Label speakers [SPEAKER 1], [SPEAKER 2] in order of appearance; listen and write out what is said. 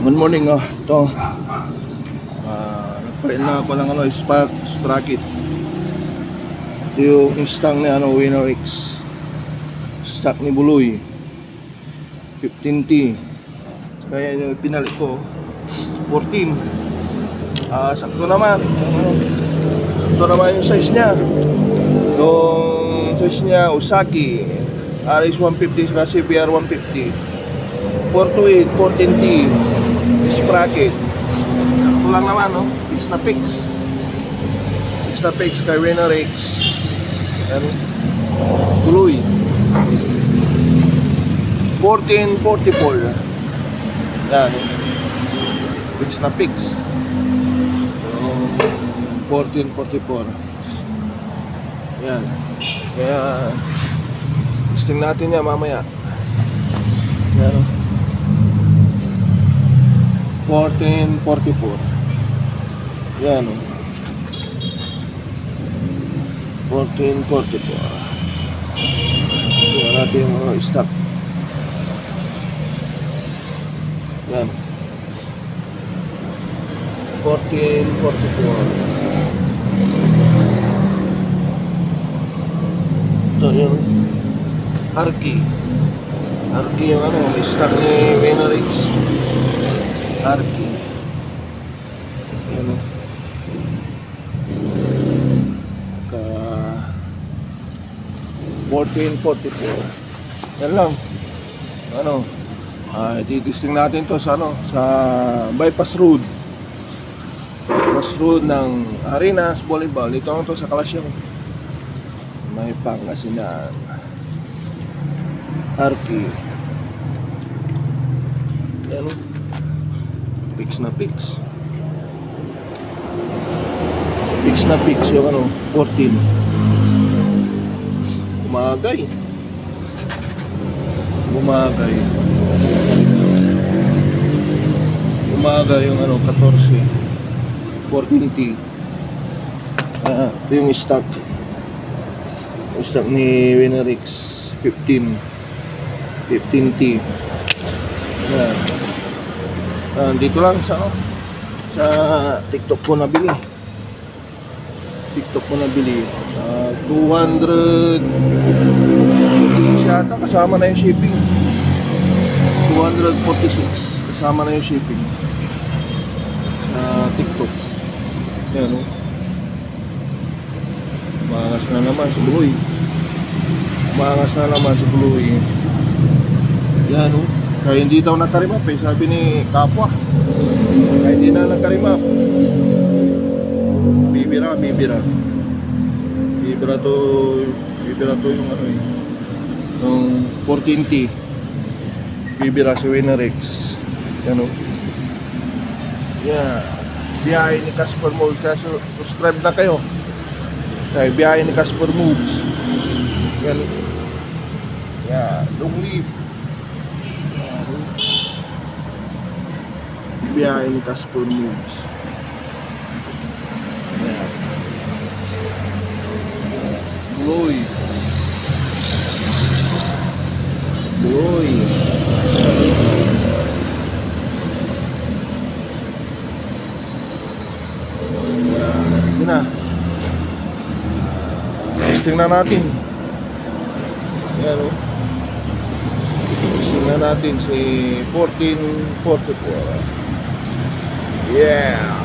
[SPEAKER 1] Good morning, ito nagpain na ako ng sprocket. Ito yung stock ni Winner X, stock ni Buloy 15T. Kaya yung pinalit ko 14. Sakto naman yung size nya. Yung size nya Osaki RS 150 sa CBR 150 428 14T sprocket. Sakto lang naman, no? Fix na fix kay Winner X. Buloy 1444. Yan, fix na fix. So, 1444. Yan. Kaya testing natin yan mamaya. Yan, 1444. Yan, 1444. Ito natin yung mga stock. Yan, 1444. Ito yung Arki yung stock ni Winner X. Arki. Yan, ka 1444. Yan lang. Titisting natin to sa bypass road. Bypass road ng Arenas Volleyball. Dito lang to sa Kalasyaw. May Pangasinan. Arki. Yan, fix na fix yung 14. Bumagay yung 14 14T. Ito yung stock ni Winner X 15T. Yan. Dito lang sa TikTok ko nabili. 246 yata, kasama na yung shipping. 246 kasama na yung shipping sa TikTok. Yan, umangas na naman si Buloy. Yan, kaya hindi daw nakarimap sabi ni kapwa. Kaya hindi na nakarimap. Bibira to yung yung 14T. Bibira si Winner X. Yan, yeah. Biyahe ni Casper Moves. Kaya subscribe na kayo. Kaya biyahe ni Casper Moves. Yan, yeah, long live. Biyahe ni Casper Moves. Buloy. Ito na. Testing na natin. Yan, testing na natin si 1444. Yeah.